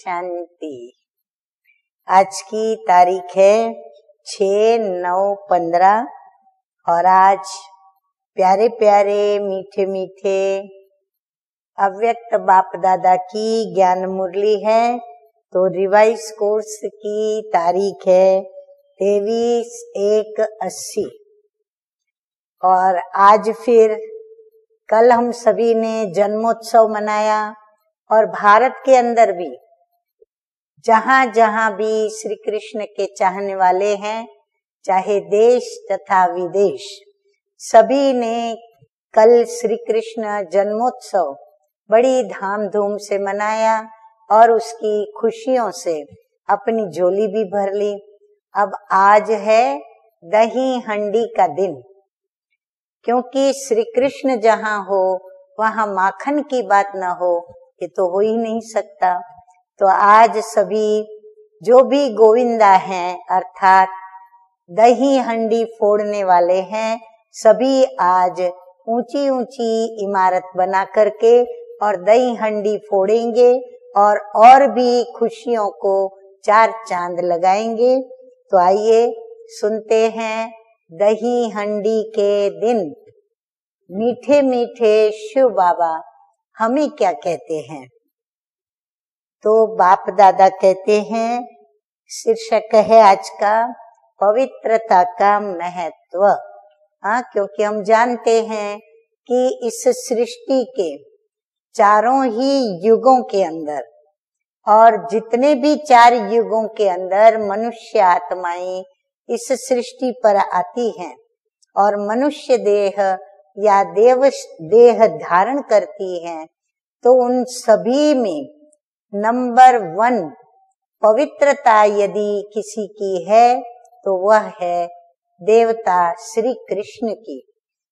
शांति। आज की तारीख है 6/9/15 और आज प्यारे प्यारे मीठे मीठे अव्यक्त बाप दादा की ज्ञान मुरली है। तो रिवाइज कोर्स की तारीख है 23/1/80 और आज फिर कल हम सभी ने जन्मोत्सव मनाया और भारत के अंदर भी जहां जहां भी श्री कृष्ण के चाहने वाले हैं, चाहे देश तथा विदेश, सभी ने कल श्री कृष्ण जन्मोत्सव बड़ी धाम-धूम से मनाया और उसकी खुशियों से अपनी झोली भी भर ली। अब आज है दही हंडी का दिन, क्योंकि श्री कृष्ण जहां हो वहां माखन की बात न हो, ये तो हो ही नहीं सकता। तो आज सभी जो भी गोविंदा हैं अर्थात दही हंडी फोड़ने वाले हैं, सभी आज ऊंची ऊंची इमारत बना करके और दही हंडी फोड़ेंगे और भी खुशियों को चार चांद लगाएंगे। तो आइए सुनते हैं दही हंडी के दिन मीठे मीठे शिव बाबा हमें क्या कहते हैं। तो बाप दादा कहते हैं, शीर्षक है आज का पवित्रता का महत्व। क्योंकि हम जानते हैं कि इस सृष्टि के चारों ही युगों के अंदर और जितने भी चार युगों के अंदर मनुष्य आत्माएं इस सृष्टि पर आती हैं और मनुष्य देह या देव देह धारण करती हैं, तो उन सभी में नंबर 1 पवित्रता यदि किसी की है तो वह है देवता श्री कृष्ण की,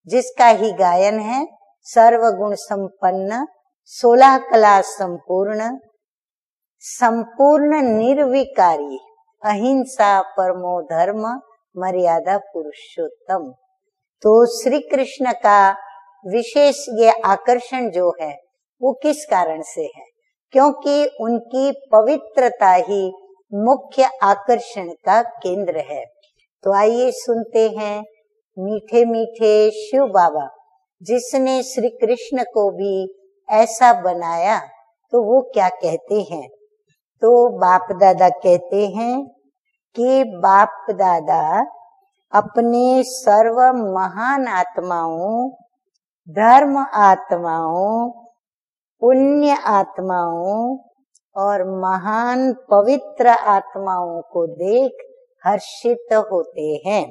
जिसका ही गायन है सर्वगुण संपन्न 16 कला संपूर्ण संपूर्ण निर्विकारी अहिंसा परमो धर्म मर्यादा पुरुषोत्तम। तो श्री कृष्ण का विशेष ये आकर्षण जो है वो किस कारण से है? क्योंकि उनकी पवित्रता ही मुख्य आकर्षण का केंद्र है। तो आइए सुनते हैं मीठे मीठे शिव बाबा, जिसने श्री कृष्ण को भी ऐसा बनाया, तो वो क्या कहते हैं। तो बाप दादा कहते हैं कि बाप दादा अपने सर्व महान आत्माओं, धर्म आत्माओं, पुण्य आत्माओं और महान पवित्र आत्माओं को देख हर्षित होते हैं।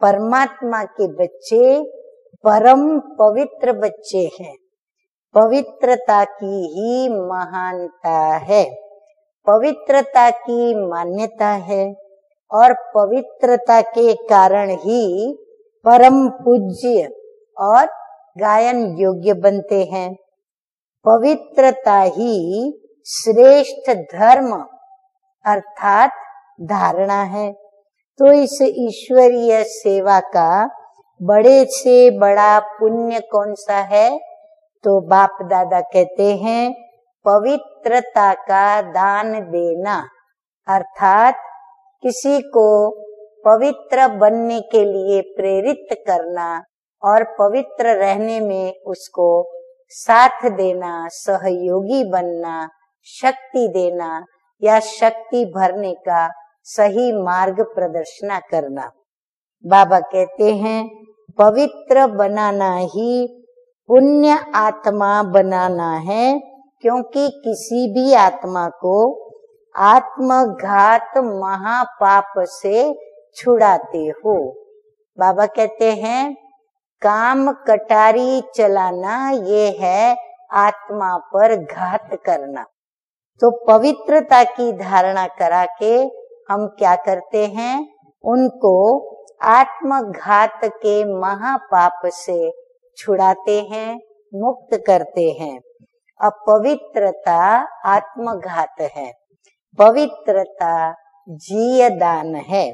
परमात्मा के बच्चे परम पवित्र बच्चे हैं। पवित्रता की ही महानता है, पवित्रता की मान्यता है और पवित्रता के कारण ही परम पूज्य और गायन योग्य बनते हैं। पवित्रता ही श्रेष्ठ धर्म अर्थात धारणा है। तो इस ईश्वरीय सेवा का बड़े से बड़ा पुण्य कौन सा है? तो बाप दादा कहते हैं पवित्रता का दान देना, अर्थात किसी को पवित्र बनने के लिए प्रेरित करना और पवित्र रहने में उसको साथ देना, सहयोगी बनना, शक्ति देना या शक्ति भरने का सही मार्ग प्रदर्शन करना। बाबा कहते हैं पवित्र बनाना ही पुण्य आत्मा बनाना है, क्योंकि किसी भी आत्मा को आत्मघात महापाप से छुड़ाते हो। बाबा कहते हैं काम कटारी चलाना ये है आत्मा पर घात करना। तो पवित्रता की धारणा करा के हम क्या करते हैं, उनको आत्मघात के महापाप से छुड़ाते हैं, मुक्त करते हैं। अपवित्रता आत्मघात है, पवित्रता जीयदान है।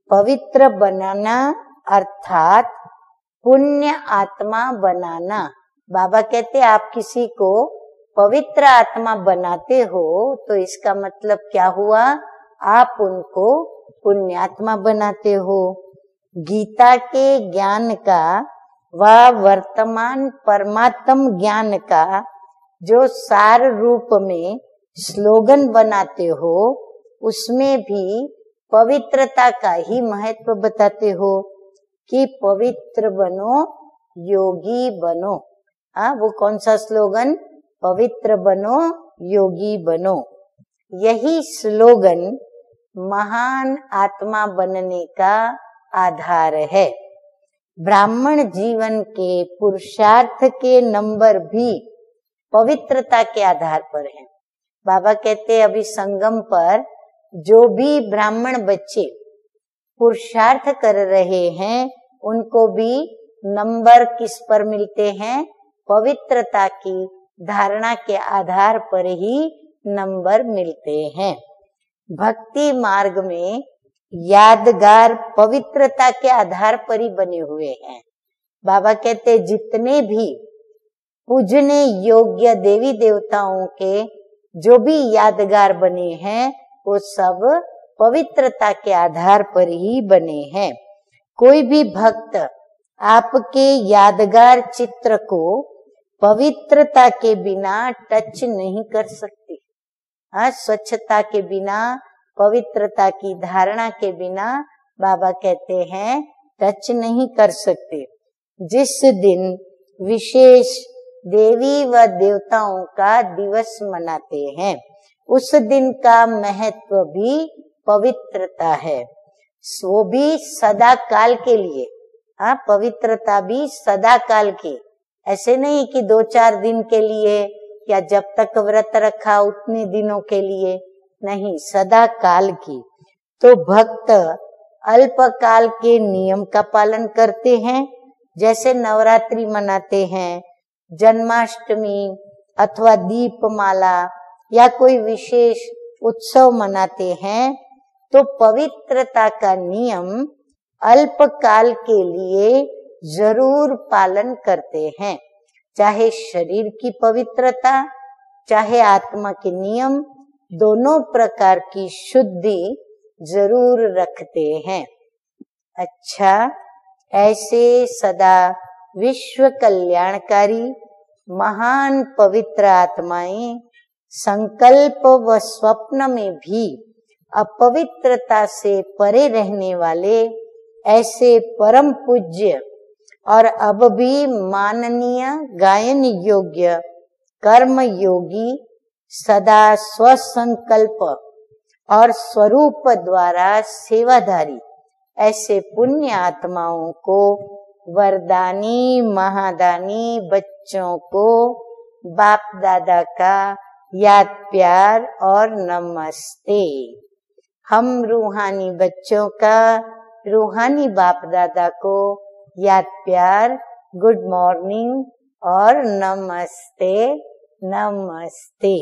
पवित्र बनाना अर्थात पुण्य आत्मा बनाना। बाबा कहते आप किसी को पवित्र आत्मा बनाते हो तो इसका मतलब क्या हुआ? आप उनको पुण्यात्मा बनाते हो। गीता के ज्ञान का व वर्तमान परमात्म ज्ञान का जो सार रूप में स्लोगन बनाते हो, उसमें भी पवित्रता का ही महत्व बताते हो कि पवित्र बनो, योगी बनो। वो कौन सा स्लोगन? पवित्र बनो, योगी बनो। यही स्लोगन महान आत्मा बनने का आधार है। ब्राह्मण जीवन के पुरुषार्थ के नंबर भी पवित्रता के आधार पर है। बाबा कहते हैं अभी संगम पर जो भी ब्राह्मण बच्चे पुरुषार्थ कर रहे हैं, उनको भी नंबर किस पर मिलते हैं? पवित्रता की धारणा के आधार पर ही नंबर मिलते हैं। भक्ति मार्ग में यादगार पवित्रता के आधार पर ही बने हुए हैं। बाबा कहते जितने भी पूजने योग्य देवी देवताओं के जो भी यादगार बने हैं, वो सब पवित्रता के आधार पर ही बने हैं। कोई भी भक्त आपके यादगार चित्र को पवित्रता के बिना टच नहीं कर सकते। स्वच्छता के बिना, पवित्रता की धारणा के बिना बाबा कहते हैं टच नहीं कर सकते। जिस दिन विशेष देवी व देवताओं का दिवस मनाते हैं, उस दिन का महत्व भी पवित्रता है। वो भी सदा काल के लिए। पवित्रता भी सदा काल की, ऐसे नहीं कि 2-4 दिन के लिए या जब तक व्रत रखा उतने दिनों के लिए, नहीं, सदा काल की। तो भक्त अल्पकाल के नियम का पालन करते हैं, जैसे नवरात्रि मनाते हैं, जन्माष्टमी अथवा दीपमाला या कोई विशेष उत्सव मनाते हैं, तो पवित्रता का नियम अल्पकाल के लिए जरूर पालन करते हैं। चाहे शरीर की पवित्रता, चाहे आत्मा के नियम, दोनों प्रकार की शुद्धि जरूर रखते हैं। अच्छा, ऐसे सदा विश्व कल्याणकारी महान पवित्र आत्माएं संकल्प व स्वप्न में भी अपवित्रता से परे रहने वाले ऐसे परम पूज्य और अब भी माननीय गायन योग्य कर्म योगी सदा स्वसंकल्प और स्वरूप द्वारा सेवाधारी ऐसे पुण्य आत्माओं को वरदानी महादानी बच्चों को बाप दादा का याद प्यार और नमस्ते। हम रूहानी बच्चों का रूहानी बाप दादा को याद प्यार, गुड मॉर्निंग और नमस्ते नमस्ते।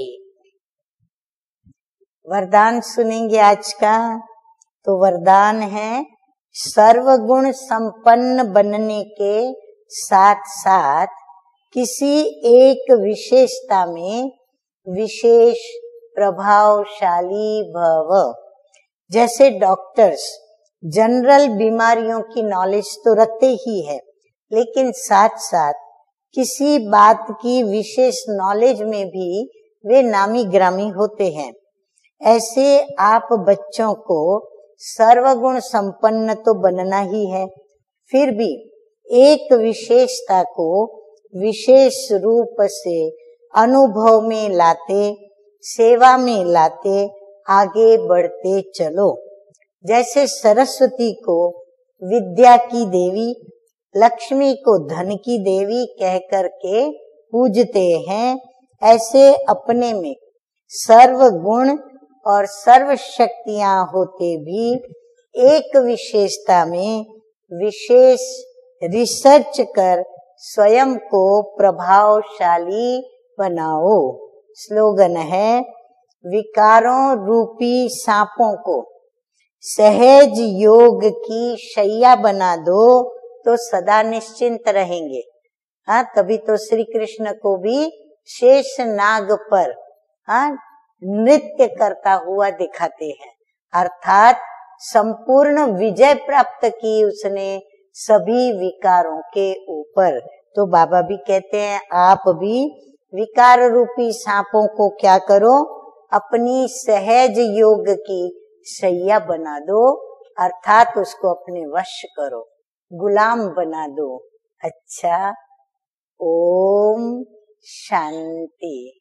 वरदान सुनेंगे आज का। तो वरदान है सर्वगुण संपन्न बनने के साथ साथ किसी एक विशेषता में विशेष प्रभावशाली भव। जैसे डॉक्टर्स जनरल बीमारियों की नॉलेज तो रखते ही है, लेकिन साथ साथ किसी बात की विशेष नॉलेज में भी वे नामी ग्रामी होते हैं। ऐसे आप बच्चों को सर्वगुण संपन्न तो बनना ही है, फिर भी एक विशेषता को विशेष रूप से अनुभव में लाते, सेवा में लाते आगे बढ़ते चलो। जैसे सरस्वती को विद्या की देवी, लक्ष्मी को धन की देवी कह करके पूजते हैं, ऐसे अपने में सर्व गुण और सर्व शक्तियां होते भी एक विशेषता में विशेष रिसर्च कर स्वयं को प्रभावशाली बनाओ। स्लोगन है विकारों रूपी सांपों को सहज योग की शैया बना दो तो सदा निश्चिंत रहेंगे। तभी तो श्री कृष्ण को भी शेष नाग पर नृत्य करता हुआ दिखाते हैं, अर्थात संपूर्ण विजय प्राप्त की उसने सभी विकारों के ऊपर। तो बाबा भी कहते हैं आप भी विकार रूपी सांपों को क्या करो, अपनी सहज योग की शैया बना दो, अर्थात उसको अपने वश करो, गुलाम बना दो। अच्छा, ओम शांति।